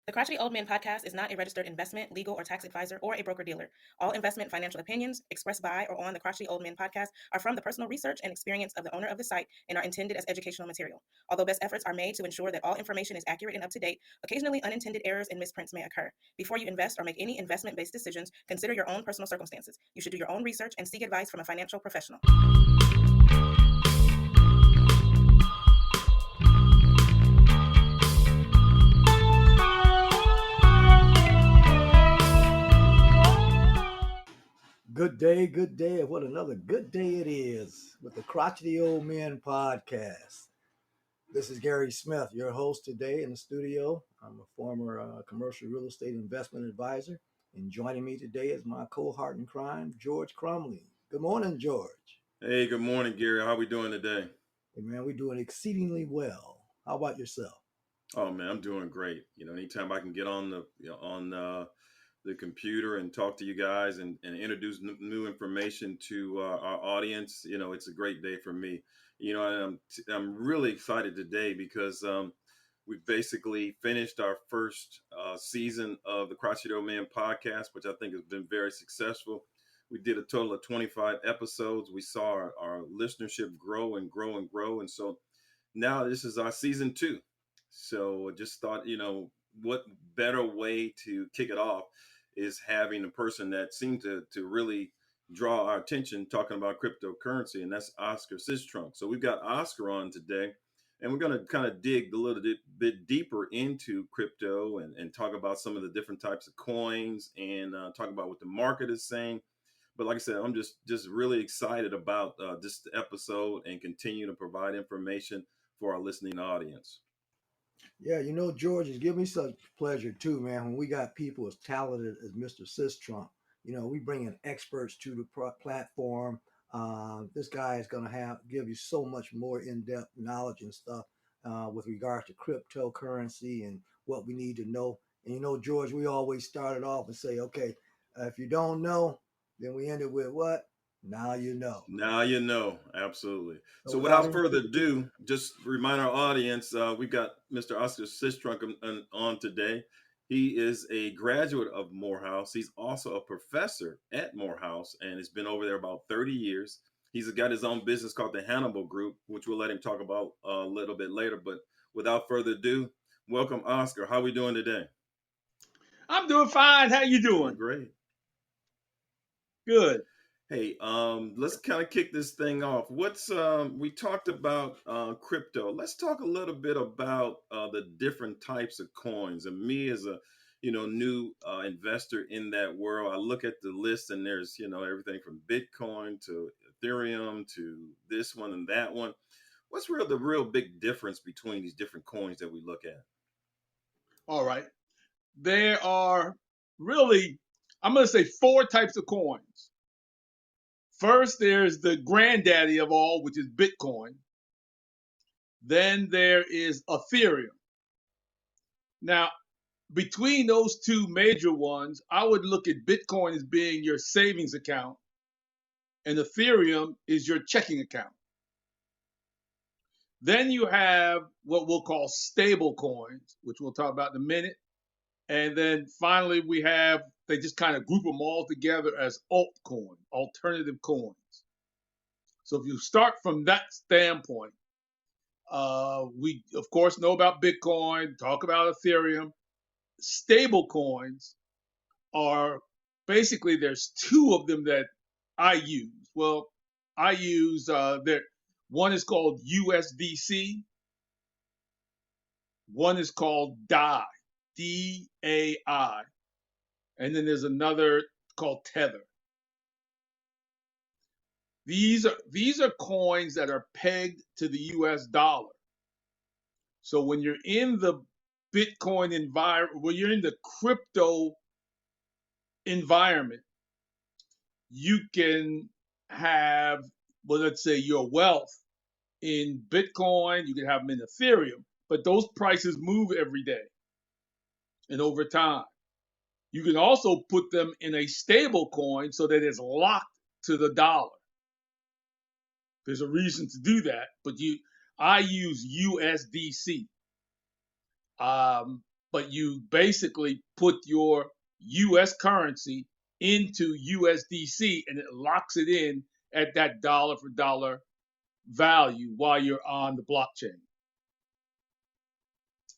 The Crotchety Old Men Podcast is not a registered investment, legal, or tax advisor or a broker-dealer. All investment financial opinions expressed by or on the Crotchety Old Men Podcast are from the personal research and experience of the owner of the site and are intended as educational material. Although best efforts are made to ensure that all information is accurate and up to date, occasionally unintended errors and misprints may occur. Before you invest or make any investment-based decisions, consider your own personal circumstances. You should do your own research and seek advice from a financial professional. Good day, good day. What another good day it is with the Crotchety Old Men Podcast. This is Gary Smith, your host today in the studio. I'm a former commercial real estate investment advisor, and joining me today is my cohort in crime, George Crumley. Good morning, George. Hey, good morning, Gary. How we doing today? Hey, man, we're doing exceedingly well. How about yourself? Oh man, I'm doing great. Anytime I can get on the computer and talk to you guys and introduce new information to our audience, it's a great day for me. And I'm really excited today because we've basically finished our first season of the Crotchety Old Men Podcast, which I think has been very successful. We did a total of 25 episodes. We saw our listenership grow and grow and grow. And so now this is our season 2. So I just thought, what better way to kick it off is having a person that seemed to really draw our attention talking about cryptocurrency, and that's Oscar Sistrunk. So we've got Oscar on today, and we're going to kind of dig a little bit deeper into crypto and talk about some of the different types of coins and talk about what the market is saying. But like I said, I'm just really excited about this episode and continue to provide information for our listening audience. Yeah, George, it's given me such pleasure too, man, when we got people as talented as Mr. Sistrunk. We bring in experts to the platform. This guy is going to give you so much more in-depth knowledge and stuff with regards to cryptocurrency and what we need to know. And George, we always started off and say, okay, if you don't know, then we end it with what? Now you know. Now you know. Absolutely. So without further ado, just remind our audience, we've got Mr. Oscar Sistrunk on today. He is a graduate of Morehouse. He's also a professor at Morehouse and has been over there about 30 years. He's got his own business called the Hannibal Group, which we'll let him talk about a little bit later. But without further ado, welcome, Oscar. How are we doing today? I'm doing fine. How you doing? Great. Good. Hey, let's kind of kick this thing off. We talked about crypto. Let's talk a little bit about the different types of coins. And me as a, new investor in that world, I look at the list and there's, everything from Bitcoin to Ethereum to this one and that one. What's the real big difference between these different coins that we look at? All right. There are really, I'm going to say 4 types of coins. First, there's the granddaddy of all, which is Bitcoin. Then there is Ethereum. Now, between those 2 major ones, I would look at Bitcoin as being your savings account, and Ethereum is your checking account. Then you have what we'll call stable coins, which we'll talk about in a minute. And then finally, they just kind of group them all together as altcoin, alternative coins. So if you start from that standpoint, we, of course, know about Bitcoin, talk about Ethereum. Stable coins are basically, there's 2 of them that I use. Well, I use, one is called USDC. One is called DAI. DAI, and then there's another called Tether. These are coins that are pegged to the US dollar. So when you're in the Bitcoin environment, when you're in the crypto environment, you can have, well, let's say your wealth in Bitcoin, you can have them in Ethereum, but those prices move every day and over time. You can also put them in a stable coin so that it's locked to the dollar. There's a reason to do that, but I use USDC. but you basically put your US currency into USDC and it locks it in at that dollar for dollar value while you're on the blockchain.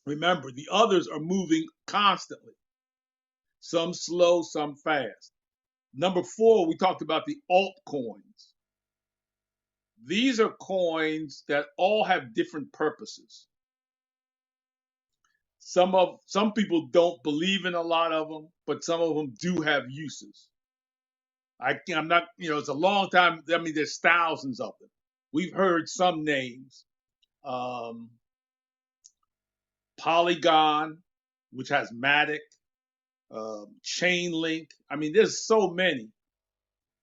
Remember, the others are moving constantly, some slow, some fast. Number 4, we talked about the altcoins. These are coins that all have different purposes. Some people don't believe in a lot of them, but some of them do have uses. I'm not, it's a long time. I mean, there's thousands of them. We've heard some names. Polygon, which has Matic, Chainlink. I mean, there's so many,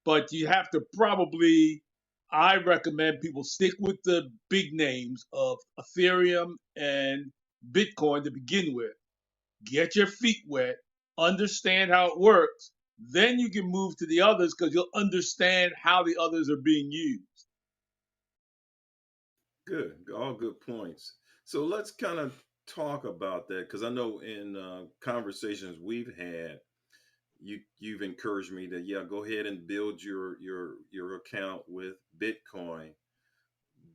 but you have to probably, I recommend people stick with the big names of Ethereum and Bitcoin to begin with. Get your feet wet, understand how it works, then you can move to the others because you'll understand how the others are being used. Good, all good points. So let's kind of talk about that, because I know in conversations we've had, you've encouraged me that go ahead and build your account with Bitcoin,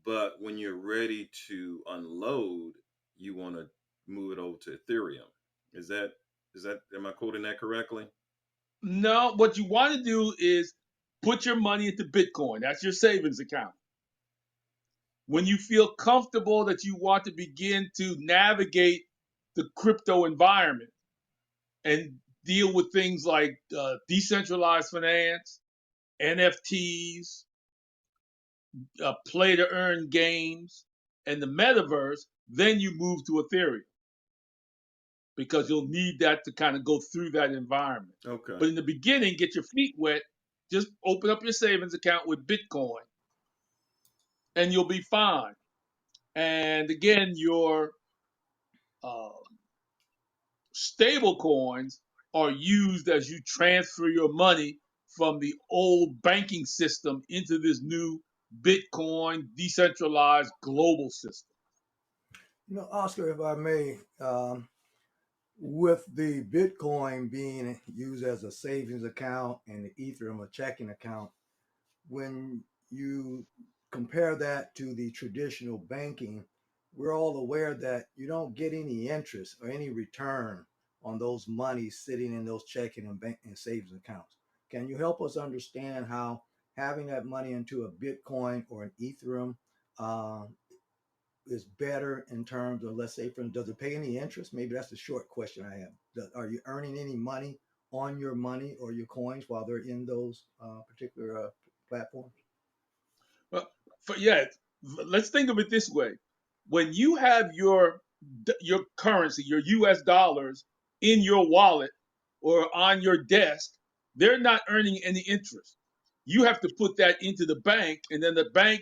but when you're ready to unload, you want to move it over to Ethereum. Is that am I quoting that correctly? No, what you want to do is put your money into Bitcoin. That's your savings account. When you feel comfortable that you want to begin to navigate the crypto environment and deal with things like decentralized finance, NFTs, play to earn games, and the metaverse, then you move to Ethereum because you'll need that to kind of go through that environment. Okay. But in the beginning, get your feet wet. Just open up your savings account with Bitcoin and you'll be fine. And again, your stable coins are used as you transfer your money from the old banking system into this new Bitcoin decentralized global system. Oscar, if I may, with the Bitcoin being used as a savings account and the Ethereum a checking account, when you compare that to the traditional banking, we're all aware that you don't get any interest or any return on those monies sitting in those checking and bank and savings accounts. Can you help us understand how having that money into a Bitcoin or an Ethereum is better in terms of, let's say, does it pay any interest? Maybe that's the short question I have. Are you earning any money on your money or your coins while they're in those particular platforms? Well, let's think of it this way. When you have your currency, your US dollars in your wallet or on your desk, they're not earning any interest. You have to put that into the bank, and then the bank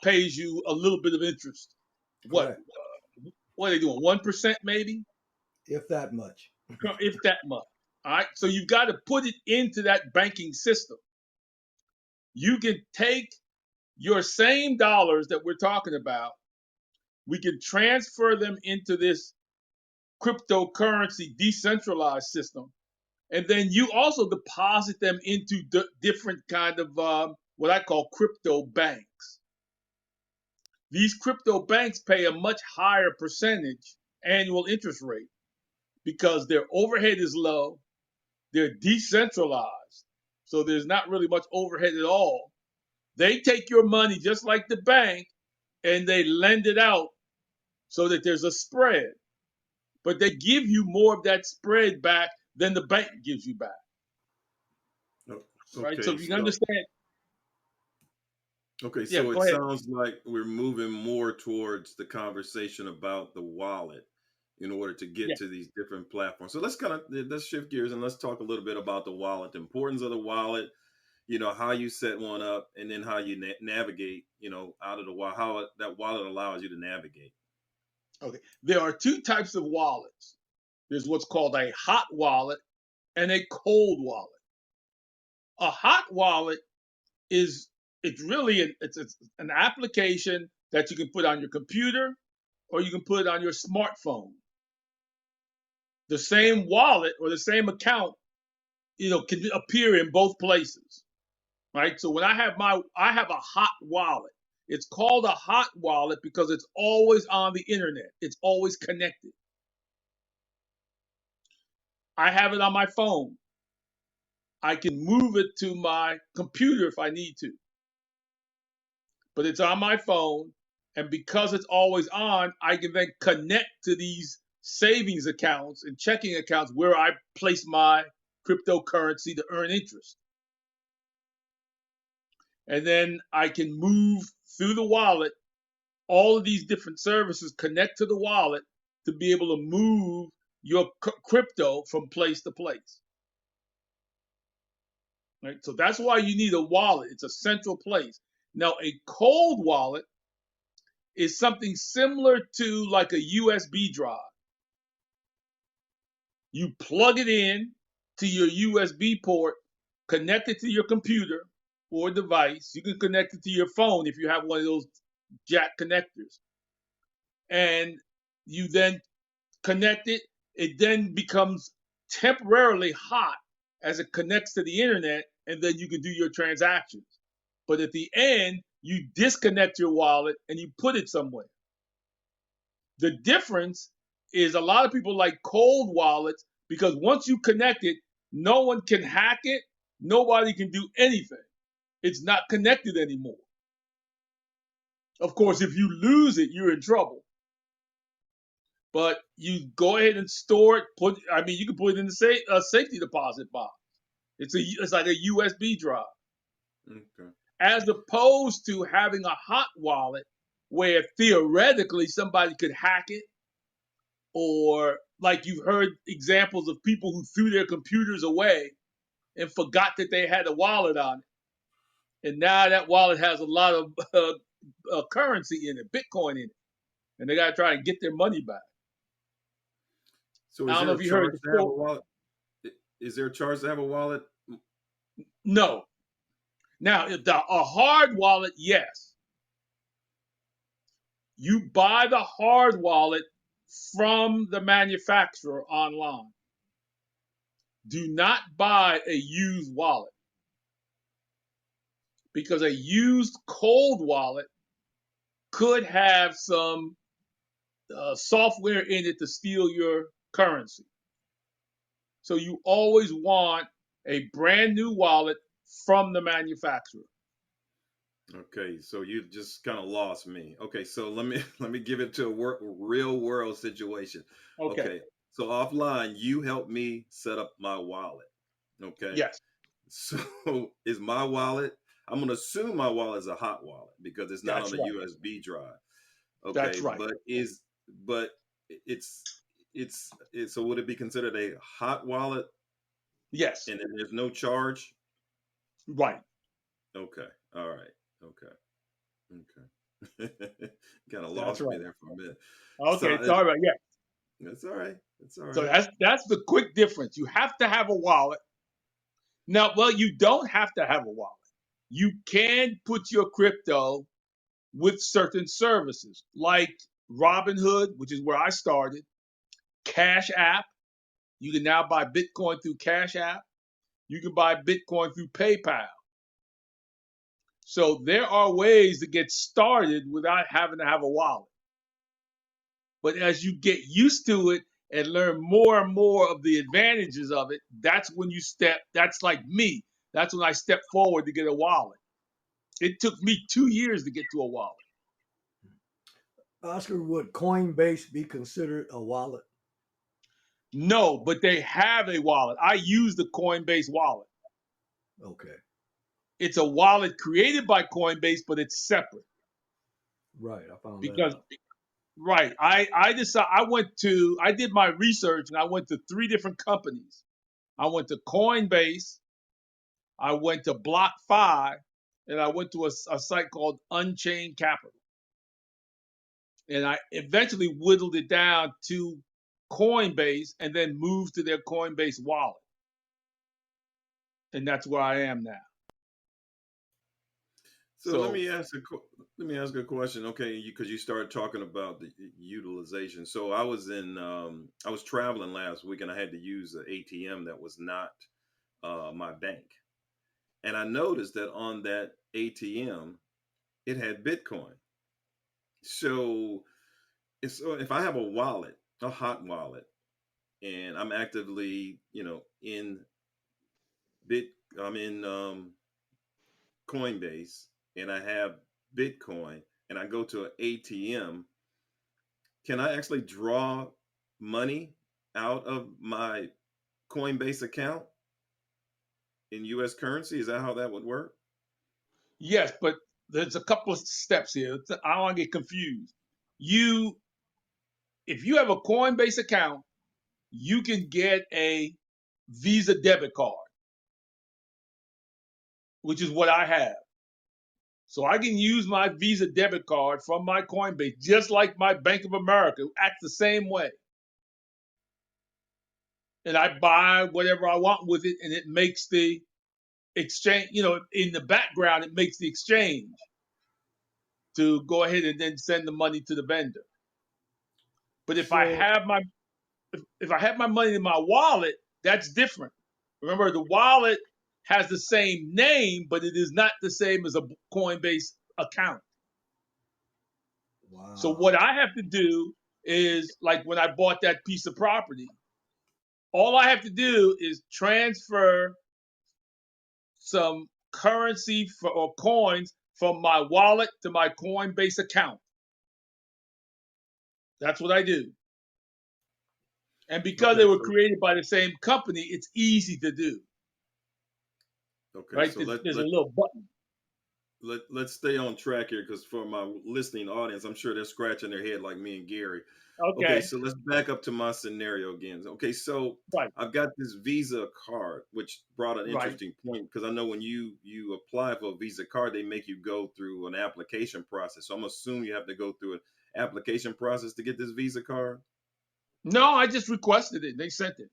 pays you a little bit of interest. Correct. What are they doing? 1% maybe? If that much. If that much. All right. So you've got to put it into that banking system. You can take your same dollars that we're talking about, we can transfer them into this cryptocurrency decentralized system, and then you also deposit them into different kind of what I call crypto banks. These crypto banks pay a much higher percentage annual interest rate because their overhead is low, they're decentralized, so there's not really much overhead at all. They take your money just like the bank and they lend it out so that there's a spread. But they give you more of that spread back than the bank gives you back. Okay, right? So if you can understand. Okay, Yeah, so go it ahead. sounds like we're moving more towards the conversation about the wallet in order to get to these different platforms. So let's shift gears and let's talk a little bit about the wallet, the importance of the wallet, how you set one up, and then how you navigate, out of the wallet, how that wallet allows you to navigate. Okay, there are two types of wallets. There's what's called a hot wallet and a cold wallet. A hot wallet it's an application that you can put on your computer or you can put it on your smartphone. The same wallet or the same account, can appear in both places, right? So when I have a hot wallet. It's called a hot wallet because it's always on the internet. It's always connected. I have it on my phone. I can move it to my computer if I need to. But it's on my phone, and because it's always on, I can then connect to these savings accounts and checking accounts where I place my cryptocurrency to earn interest. And then I can move through the wallet. All of these different services connect to the wallet to be able to move your crypto from place to place. Right? So that's why you need a wallet. It's a central place. Now, a cold wallet is something similar to like a USB drive. You plug it in to your USB port, connect it to your computer or device. You can connect it to your phone if you have one of those jack connectors. And you then connect it. It then becomes temporarily hot as it connects to the internet, and then you can do your transactions. But at the end, you disconnect your wallet and you put it somewhere. The difference is a lot of people like cold wallets because once you connect it, no one can hack it. Nobody can do anything. It's not connected anymore. Of course, if you lose it, you're in trouble. But you go ahead and store it. You can put it in a safety deposit box. It's like a USB drive. Okay. As opposed to having a hot wallet where theoretically somebody could hack it, or like you've heard examples of people who threw their computers away and forgot that they had a wallet on it. And now that wallet has a lot of currency in it, Bitcoin in it. And they got to try and get their money back. So I is don't there know a if you heard charge to have a wallet? Is there a charge to have a wallet? No. Now, a hard wallet, yes. You buy the hard wallet from the manufacturer online. Do not buy a used wallet because a used cold wallet could have some software in it to steal your currency. So you always want a brand new wallet from the manufacturer. Okay, so you just kind of lost me. Okay, so let me give it to a real world situation. Okay. Okay, so offline, you help me set up my wallet. Okay, Yes. so is my wallet? I'm gonna assume my wallet is a hot wallet because it's not That's on a right. USB drive. That's Okay, right. but it's so would it be considered a hot wallet Yes. and then there's no charge? Right. Okay, all right, okay. Kind of That's lost me right. there for a minute. Okay. So Sorry about yeah. it's all right. It's all So right. that's the quick difference. You have to have a wallet. Now, well, you don't have to have a wallet. You can put your crypto with certain services like Robinhood, which is where I started, Cash App. You can now buy Bitcoin through Cash App. You can buy Bitcoin through PayPal. So there are ways to get started without having to have a wallet. But as you get used to it and learn more and more of the advantages of it, that's when that's like me. That's when I step forward to get a wallet. It took me 2 years to get to a wallet. Oscar, would Coinbase be considered a wallet? No, but they have a wallet. I use the Coinbase wallet. Okay. It's a wallet created by Coinbase, but it's separate. Right. I found that Because out. right, I decided I did my research and I went to 3 different companies. I went to Coinbase, I went to BlockFi, and I went to a site called Unchained Capital. And I eventually whittled it down to Coinbase and then moved to their Coinbase wallet. And that's where I am now. So So let me ask a question. Okay, because you started talking about the utilization. So I was traveling last week and I had to use an ATM that was not my bank, and I noticed that on that ATM it had Bitcoin. So if I have a wallet, a hot wallet, and I'm actively, in Bit, I'm in Coinbase, and I have Bitcoin, and I go to an ATM, can I actually draw money out of my Coinbase account in U.S. currency? Is that how that would work? yes, but there's a couple of steps here. I don't want to get confused. You, if you have a Coinbase account, you can get a Visa debit card, which is what I have. So I can use my Visa debit card from my Coinbase, just like my Bank of America, acts the same way. And I buy whatever I want with it, and it makes the exchange, in the background, it makes the exchange to go ahead and then send the money to the vendor. But So if I have my money in my wallet, that's different. Remember, the wallet has the same name, but it is not the same as a Coinbase account. So wow. what I have to do is, like when I bought that piece of property, all I have to do is transfer some currency or coins from my wallet to my Coinbase account. That's what I do. And because they Okay, were created by the same company, it's easy to do. Right? so There's a little button. let's stay on track here, because for my listening audience, I'm sure they're scratching their head like me and Gary. Okay, Okay. so let's back up to my scenario again. Okay, so Right. I've got this Visa card, which brought an Right. interesting point, because I know when you apply for a Visa card, they make you go through an application process. So I'm assuming you have to go through an application process to get this Visa card. No, I just requested it. They sent it.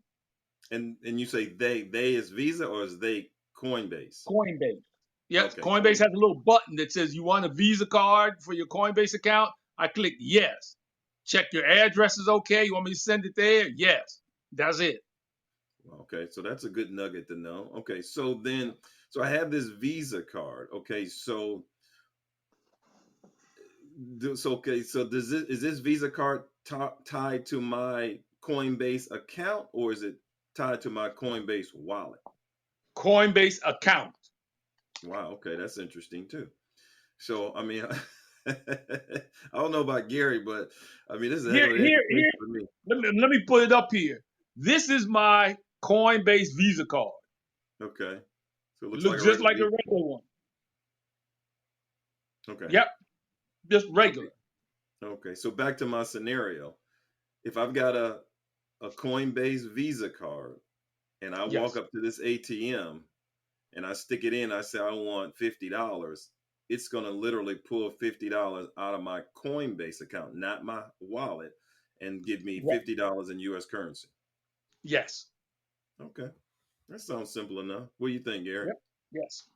And you say they is Visa, or is they Coinbase? Coinbase. Yes, Okay, Coinbase has a little button that says you want a Visa card for your Coinbase account. I click yes. Check your address is okay. You want me to send it there? Yes. That's it. okay, so that's a good nugget to know. Okay, so I have this Visa card. Okay, so is this Visa card tied to my Coinbase account, or is it tied to my Coinbase wallet? Coinbase account. Wow, okay, that's interesting too. So I mean, I don't know about Gary, but I mean, this is a heck Here, of an here, education here. for me. Let me put it up here. This is my Coinbase Visa card. Okay, so it It looks like a looks just regular like a Visa. regular one. Okay, Yep, just okay, regular. okay. So back to my scenario. If I've got a Coinbase Visa card and I walk Yes, up to this ATM and I stick it in, I say I want $50, it's gonna literally pull $50 out of my Coinbase account, not my wallet, and give me right. $50 in US currency. Yes, Okay. That sounds simple enough. What do you think, Gary? yep, yes.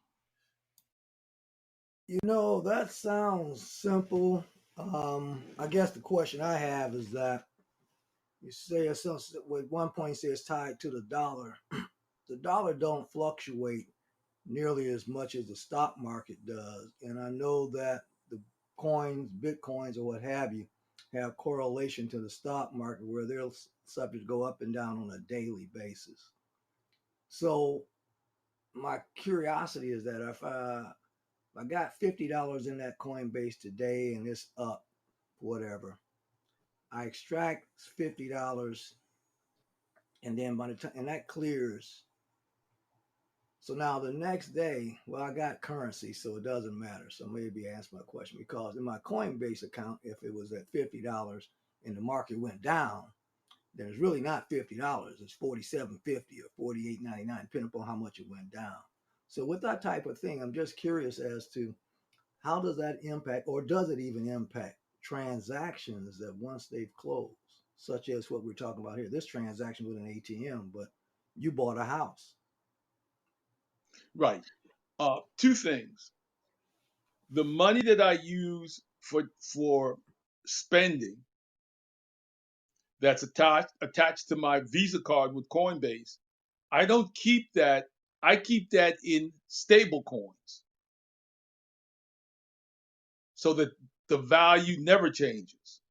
That sounds simple. I guess the question I have is that you say at one point you say it's tied to the dollar. The dollar don't fluctuate nearly as much as the stock market does. And I know that the coins, bitcoins, or what have you, have correlation to the stock market where they're subject to go up and down on a daily basis. So my curiosity is that if I got $50 in that Coinbase today and it's up, whatever, I extract $50 and then by the time and that clears. So now the next day, well, I got currency, so it doesn't matter. So maybe answer my question because in my Coinbase account, if it was at $50 and the market went down, then it's really not $50. It's $47.50 or $48.99, depending upon how much it went down. So with that type of thing, I'm just curious as to how does that impact, or does it even impact transactions that once they've closed, such as what we're talking about here? This transaction with an ATM, but you bought a house. Right. Two things. the money that I use for spending that's attached to my Visa card with Coinbase, I don't keep that. I keep that in stable coins so that the value never changes.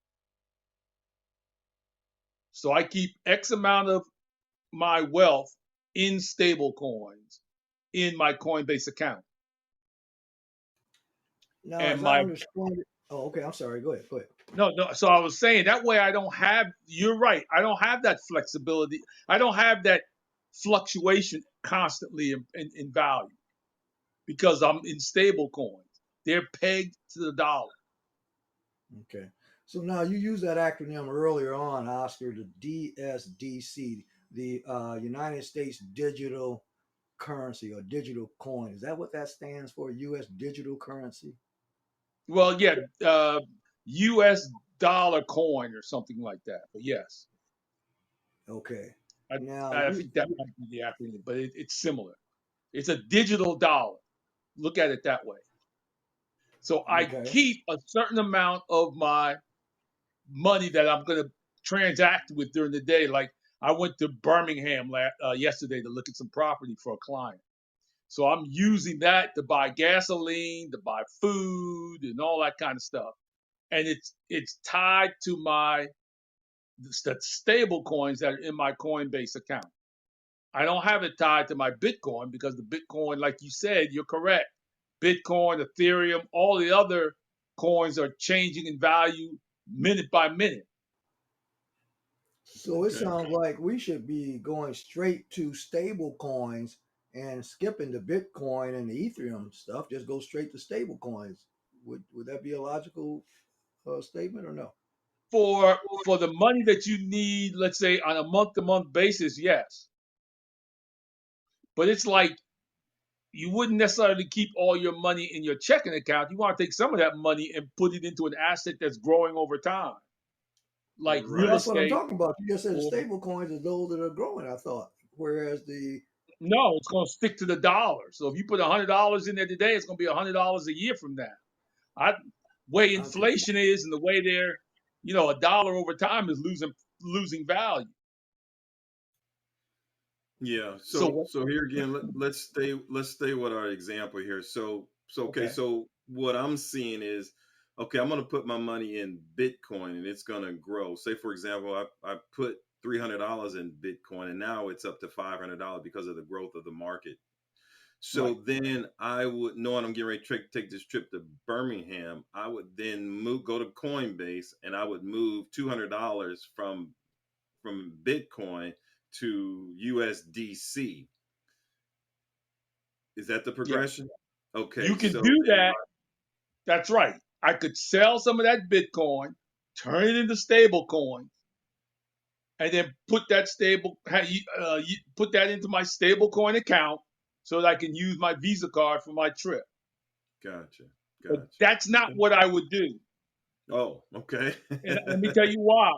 So I keep X amount of my wealth in stable coins in my Coinbase account. Now, And as I my understand it, oh, okay, I'm sorry. Go ahead. Go ahead. no, so I was saying that way I don't have, you're right, I don't have that flexibility. I don't have that fluctuation constantly in value because I'm in stable coins. They're pegged to the dollar. Okay. So now you used that acronym earlier on, Oscar, the DSDC, the United States Digital Currency or Digital Coin. Is that what that stands for? U.S. Digital Currency? Well, yeah, US dollar coin or something like that. But yes, Okay. I, Now I think that might be the acronym, but it's similar. It's a digital dollar. Look at it that way. So I okay. keep a certain amount of my money that I'm going to transact with during the day. Like I went to Birmingham yesterday to look at some property for a client. So I'm using that to buy gasoline, to buy food, and all that kind of stuff. And it's tied to the stable coins that are in my Coinbase account. I don't have it tied to my Bitcoin because the Bitcoin, like you said, you're correct. Bitcoin, Ethereum, all the other coins are changing in value minute by minute. So it Okay. sounds like we should be going straight to stable coins and skipping the Bitcoin and the Ethereum stuff. Just go straight to stable coins. Would that be a logical statement or no? For the money that you need, let's say on a month to month basis, yes. But it's like you wouldn't necessarily keep all your money in your checking account. You want to take some of that money and put it into an asset that's growing over time, like Well, real Right. that's what I'm estate. talking about. You just said Or stable coins are those that are growing, I thought. Whereas the no, it's going to stick to the dollar. So if you put $100 in there today, it's going to be $100 a year from now. I way okay, inflation is and the way they're, a dollar over time is losing value. Yeah. So So here again, let's stay with our example here. Okay. okay, So what I'm seeing is, okay, I'm going to put my money in Bitcoin and it's going to grow. Say for example, I put $300 in Bitcoin and now it's up to $500 because of the growth of the market. right. So then I would, knowing I'm getting ready to take this trip to Birmingham, I would then go to Coinbase and I would move $200 from Bitcoin to USDC. Is that the Yeah, progression? Okay, you can so do then that. That's right. I could sell some of that Bitcoin, turn it into stable coin, and then put that into my stable coin account so that I can use my Visa card for my trip. gotcha, But gotcha. that's not what I would do. Oh, okay. And let me tell you why.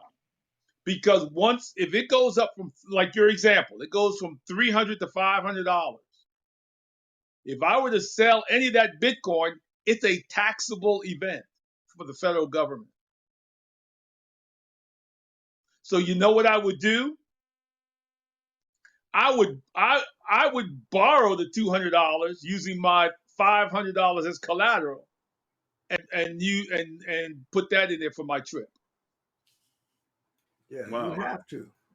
Because if it goes up from, like your example, it goes from $300 to $500. If I were to sell any of that Bitcoin, it's a taxable event for the federal government. So you know what I would do? I would borrow the $200 using my $500 as collateral, and put that in there for my trip. yeah, Wow.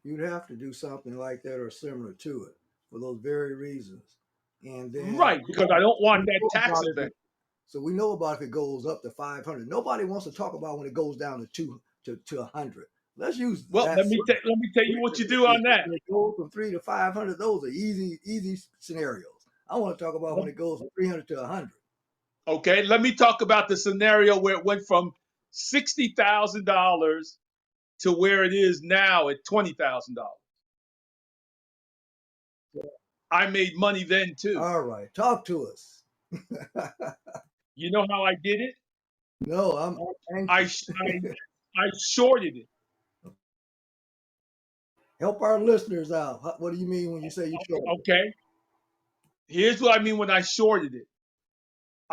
you'd have to do something like that or similar to it for those very reasons. And then Right, because I don't want we that know tax about event. it. So we know about if it goes up to 500. Nobody wants to talk about when it goes down to 100. Let's use Well, that. let me tell you what you do on that. When it goes from 3 to 500, those are easy scenarios. I want to talk about when it goes from 300 to 100. Okay, let me talk about the scenario where it went from $60,000 to where it is now at $20,000. I made money then too. All right, talk to us. You know how I did it? No, I'm I anxious. I shorted it. Help our listeners out. What do you mean when you say you short? Okay, here's what I mean when I shorted it.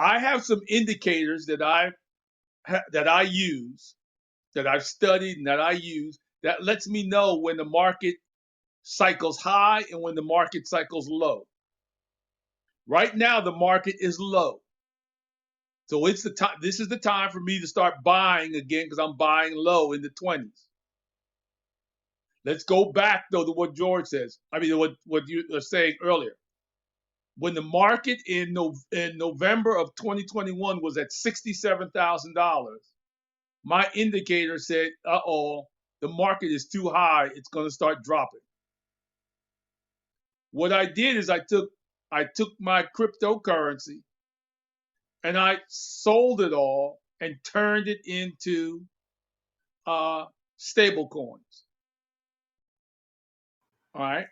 I have some indicators that I use, that I've studied and that I use, that lets me know when the market cycles high and when the market cycles low. Right now, the market is low. So it's the time. This is the time for me to start buying again because I'm buying low in the 20s. Let's go back though to what George says. I mean, what you were saying earlier. When the market in November of 2021 was at $67,000, my indicator said, "Uh-oh, the market is too high. It's going to start dropping." What I did is I took my cryptocurrency and I sold it all and turned it into stable coins. All right.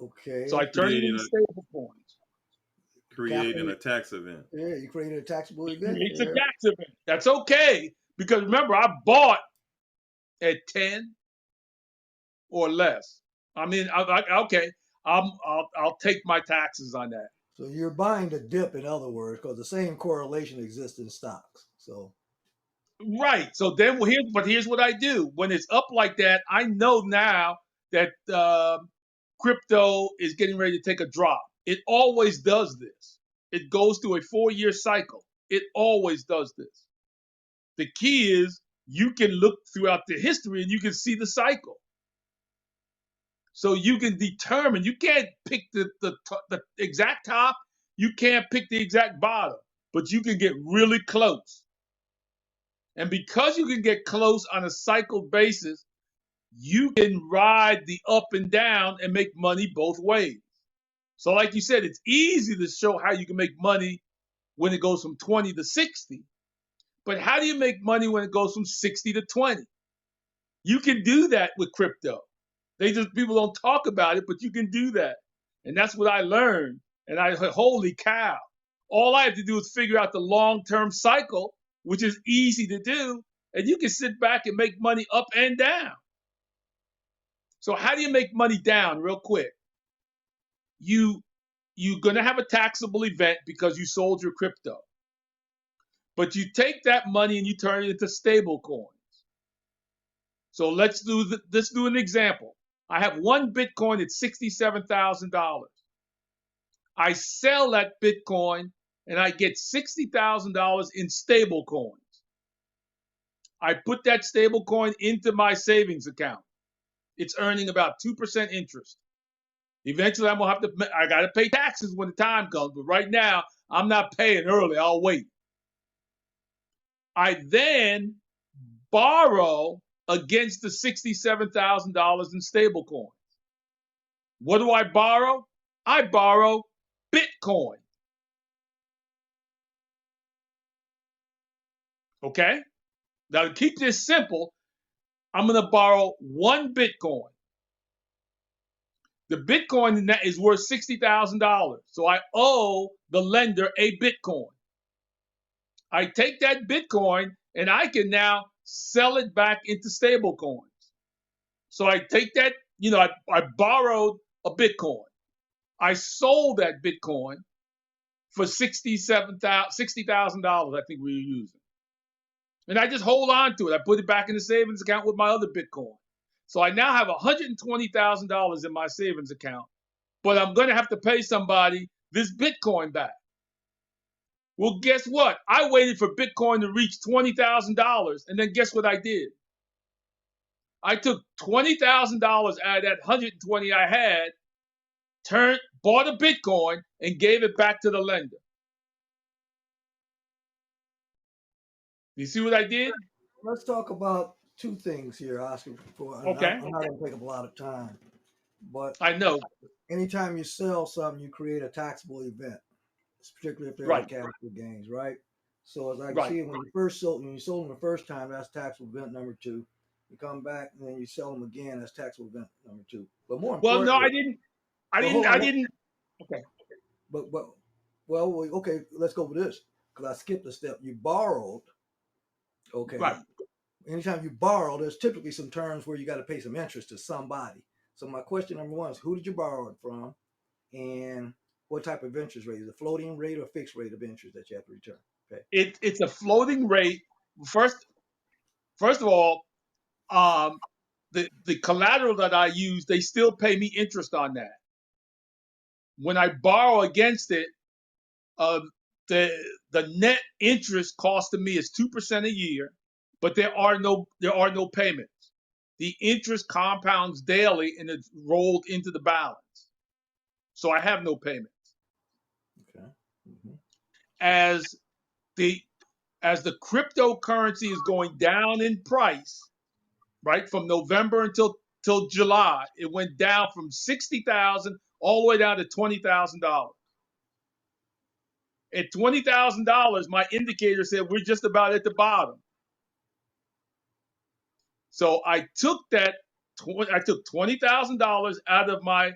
Okay. So I turned it into stable coins. Creating a tax event. Yeah, you created a taxable event. It's a tax event. That's okay because remember I bought at 10 or less. I mean, okay, I'll take my taxes on that. So you're buying the dip, in other words, because the same correlation exists in stocks. So right. So then here's what I do when it's up like that. I know now that crypto is getting ready to take a drop. It always does this. It goes through a 4-year cycle. It always does this. The key is you can look throughout the history and you can see the cycle. So you can determine, you can't pick the exact top, you can't pick the exact bottom, but you can get really close. And because you can get close on a cycle basis, you can ride the up and down and make money both ways. So like you said, it's easy to show how you can make money when it goes from 20 to 60. But how do you make money when it goes from 60 to 20? You can do that with crypto. People don't talk about it, but you can do that. And that's what I learned. And holy cow. All I have to do is figure out the long-term cycle, which is easy to do. And you can sit back and make money up and down. So how do you make money down real quick? You're going to have a taxable event because you sold your crypto. But you take that money and you turn it into stable coins. So let's do an example. I have one Bitcoin at $67,000. I sell that Bitcoin and I get $60,000 in stable coins. I put that stable coin into my savings account. It's earning about 2% interest. Eventually, I got to pay taxes when the time comes, but right now, I'm not paying early. I'll wait. I then borrow against the $67,000 in stable coins. What do I borrow? I borrow Bitcoin. Okay? Now, to keep this simple, I'm going to borrow one Bitcoin. The Bitcoin is worth $60,000. So I owe the lender a Bitcoin. I take that Bitcoin and I can now sell it back into stable coins. So I take that, I borrowed a Bitcoin. I sold that Bitcoin for $60,000, I think we were using. And I just hold on to it. I put it back in the savings account with my other Bitcoin. So I now have $120,000 in my savings account, but I'm going to have to pay somebody this Bitcoin back. Well, guess what? I waited for Bitcoin to reach $20,000, and then guess what I did? I took $20,000 out of that $120,000 I had, bought a Bitcoin, and gave it back to the lender. You see what I did? let's talk about two things here, Oscar. Okay. I'm not going to take up a lot of time, but I know. anytime you sell something, you create a taxable event, particularly if they're Right. capital gains, right? So as I can Right. see, when you sold them the first time, that's taxable event number 2. You come back and then you sell them again, that's taxable event number 2. But more Well, importantly, no, I didn't. Okay. Okay, let's go with this because I skipped a step. You borrowed, okay. Right. Anytime you borrow, there's typically some terms where you got to pay some interest to somebody. So my question number 1 is, who did you borrow it from, and what type of interest rate? Is it a floating rate or fixed rate of interest that you have to return? Okay. It's a floating rate. First of all, the collateral that I use, they still pay me interest on that. When I borrow against it, uh, the net interest cost to me is 2% a year, but there are no payments. The interest compounds daily and it's rolled into the balance, so I have no payments. Okay. Mm-hmm. As the cryptocurrency is going down in price, right, from November till July, it went down from 60,000 all the way down to $20,000. At $20,000, my indicator said we're just about at the bottom. So I took $20,000 out of my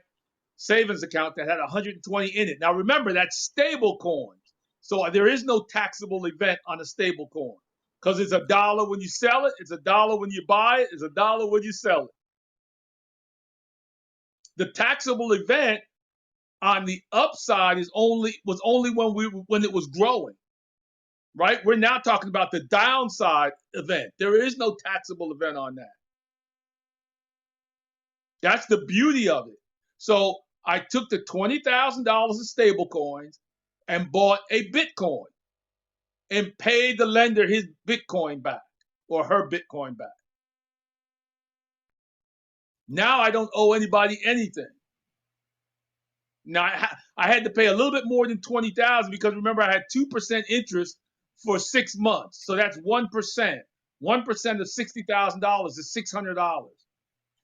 savings account that had 120 in it. Now remember, that's stable coins. So there is no taxable event on a stable coin because it's $1 when you sell it, it's $1 when you buy it, it's $1 when you sell it. The taxable event on the upside was only when it was growing, right? We're now talking about the downside event. There is no taxable event on that. That's the beauty of it. So I took the $20,000 of stable coins and bought a Bitcoin and paid the lender his Bitcoin back or her Bitcoin back. Now I don't owe anybody anything. Now I had to pay a little bit more than $20,000 because remember I had 2% interest for 6 months. So that's 1%. 1% of $60,000 is $600.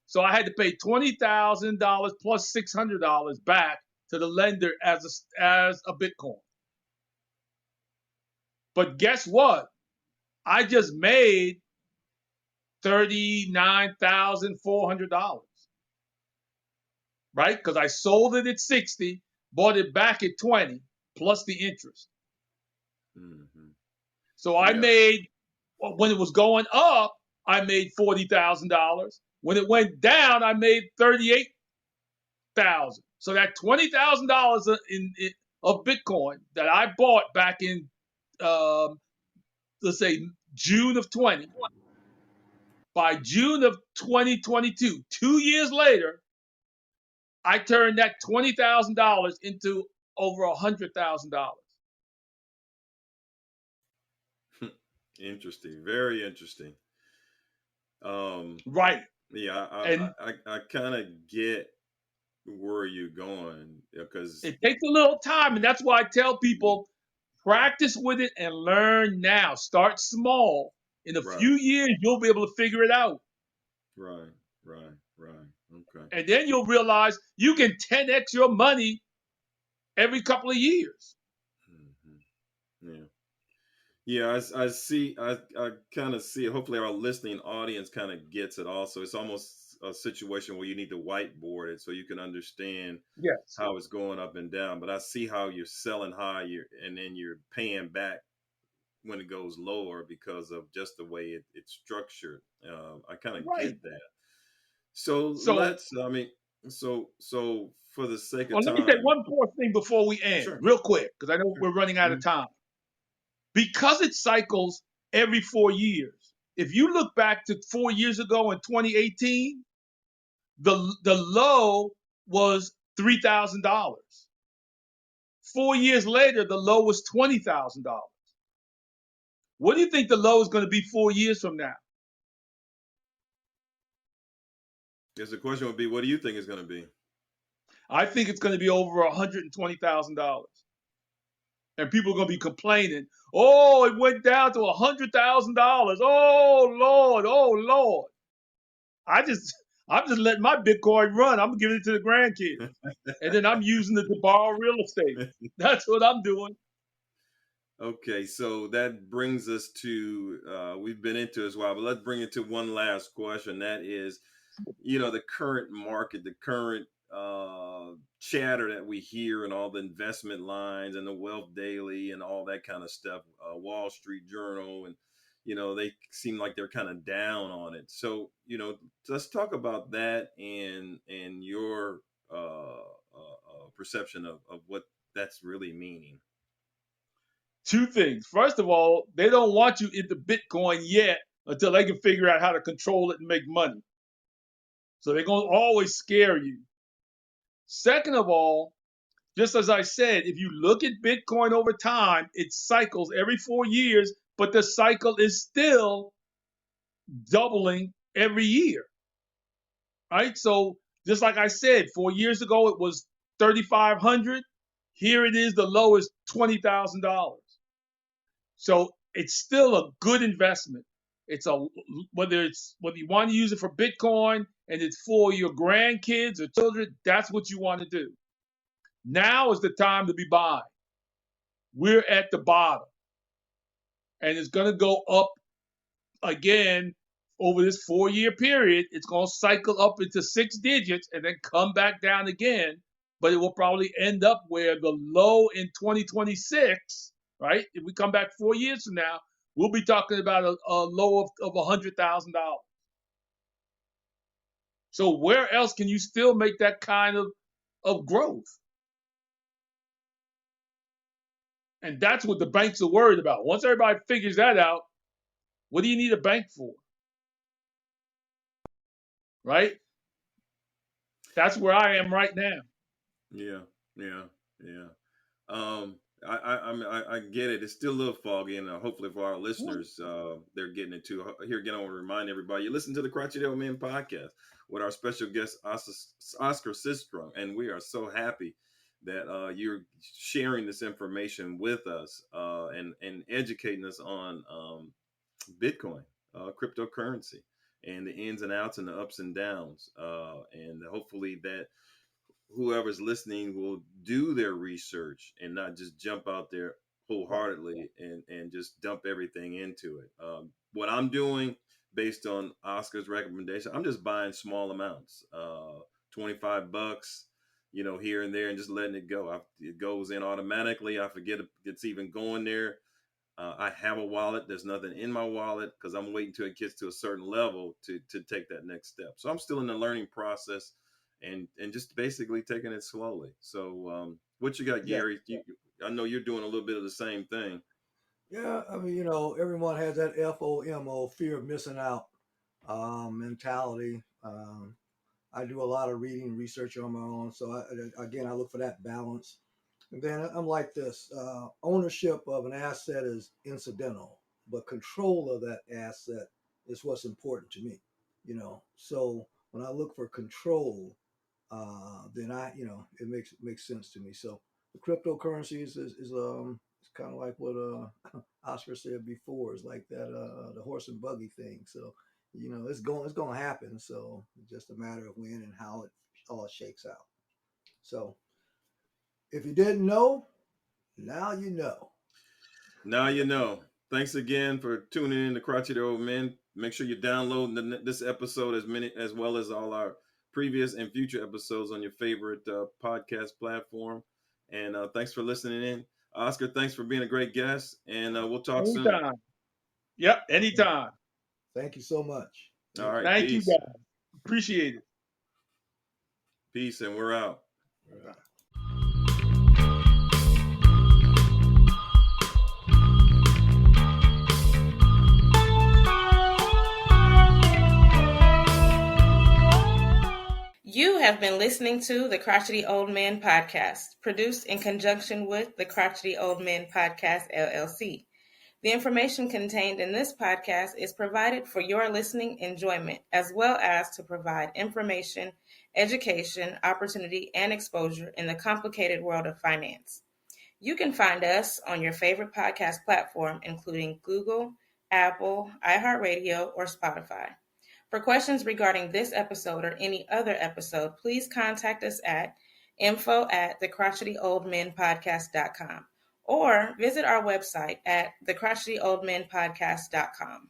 So I had to pay $20,000 plus $600 back to the lender as a Bitcoin. But guess what? I just made $39,400, right? Because I sold it at 60, bought it back at 20, plus the interest. Mm-hmm. So I made, when it was going up, I made $40,000. When it went down, I made $38,000. So that $20,000 of Bitcoin that I bought back in, let's say June of 20, by June of 2022, 2 years later, I turned that $20,000 into over $100,000. Interesting, very interesting. Right. Yeah, And I kind of get where you're going because it takes a little time, and that's why I tell people practice with it and learn now. Start small. In a few years, you'll be able to figure it out. Right. Okay. And then you'll realize you can 10x your money every couple of years. Mm-hmm. Yeah, I see. I kind of see it. Hopefully, our listening audience kind of gets it. Also, it's almost a situation where you need to whiteboard it so you can understand how it's going up and down. But I see how you're selling high, and then you're paying back when it goes lower because of just the way it's structured. I kind of get that. So let's. So for the sake of time, let me say one more thing before we end, real quick, because I know we're running out of time. Because it cycles every 4 years. If you look back to 4 years ago in 2018, the low was $3,000. 4 years later, the low was $20,000. What do you think the low is going to be 4 years from now? Guess the question would be, what do you think it's going to be? I think it's going to be over $120,000. And people are going to be complaining, oh, it went down to $100,000. Oh, Lord. I'm just letting my Bitcoin run. I'm giving it to the grandkids. And then I'm using it to borrow real estate. That's what I'm doing. Okay, so that brings us to, we've been into as well, but let's bring it to one last question. That is, the current market, the current chatter that we hear and all the investment lines and the Wealth Daily and all that kind of stuff, Wall Street Journal, and, they seem like they're kind of down on it. So, let's talk about that and your perception of what that's really meaning? Two things. First of all, they don't want you into Bitcoin yet until they can figure out how to control it and make money. So they're going to always scare you. Second of all, just as I said, if you look at Bitcoin over time, it cycles every 4 years, but the cycle is still doubling every year. Right? So just like I said, 4 years ago it was $3,500. Here it is, the lowest $20,000. So it's still a good investment. It's whether you want to use it for Bitcoin and it's for your grandkids or children, that's what you want to do. Now is the time to be buying. We're at the bottom, and it's going to go up again over this 4-year period. It's going to cycle up into 6 digits and then come back down again. But it will probably end up where the low in 2026, right? If we come back 4 years from now, we'll be talking about a low of $100,000. So where else can you still make that kind of growth? And that's what the banks are worried about. Once everybody figures that out, what do you need a bank for? Right? That's where I am right now. Yeah. I get it. It's still a little foggy, and hopefully for our listeners, they're getting it too. Here again, I want to remind everybody: you listen to the Crotchety Old Men Podcast with our special guest Oscar Sistrunk, and we are so happy that you're sharing this information with us and educating us on Bitcoin, cryptocurrency, and the ins and outs and the ups and downs, and hopefully that whoever's listening will do their research and not just jump out there wholeheartedly and just dump everything into it. What I'm doing based on Oscar's recommendation, I'm just buying small amounts, $25, here and there, and just letting it go. It goes in automatically. I forget it's even going there. I have a wallet. There's nothing in my wallet because I'm waiting till it gets to a certain level to take that next step. So I'm still in the learning process and just basically taking it slowly. So what you got, Gary? I know you're doing a little bit of the same thing. Yeah, I mean, everyone has that FOMO, fear of missing out, mentality. I do a lot of reading, research on my own. So I look for that balance. And then I'm like this: ownership of an asset is incidental, but control of that asset is what's important to me. So when I look for control, then it makes sense to me. So the cryptocurrency is kind of like what Oscar said before. It's like that the horse and buggy thing. So it's going to happen. So it's just a matter of when and how it all shakes out. So if you didn't know, now you know. Now you know. Thanks again for tuning in to Crotchety Old Men. Make sure you download this episode as well as all our previous and future episodes on your favorite podcast platform. And thanks for listening in. Oscar, thanks for being a great guest. And we'll talk soon. Yep, anytime. Thank you so much. All right. Thank Peace. you, guys. Appreciate it. Peace, and we're out. You have been listening to the Crotchety Old Men Podcast, produced in conjunction with the Crotchety Old Men Podcast, LLC. The information contained in this podcast is provided for your listening enjoyment, as well as to provide information, education, opportunity, and exposure in the complicated world of finance. You can find us on your favorite podcast platform, including Google, Apple, iHeartRadio, or Spotify. For questions regarding this episode or any other episode, please contact us at info@thecrotchetyoldmenpodcast.com or visit our website at thecrotchetyoldmenpodcast.com.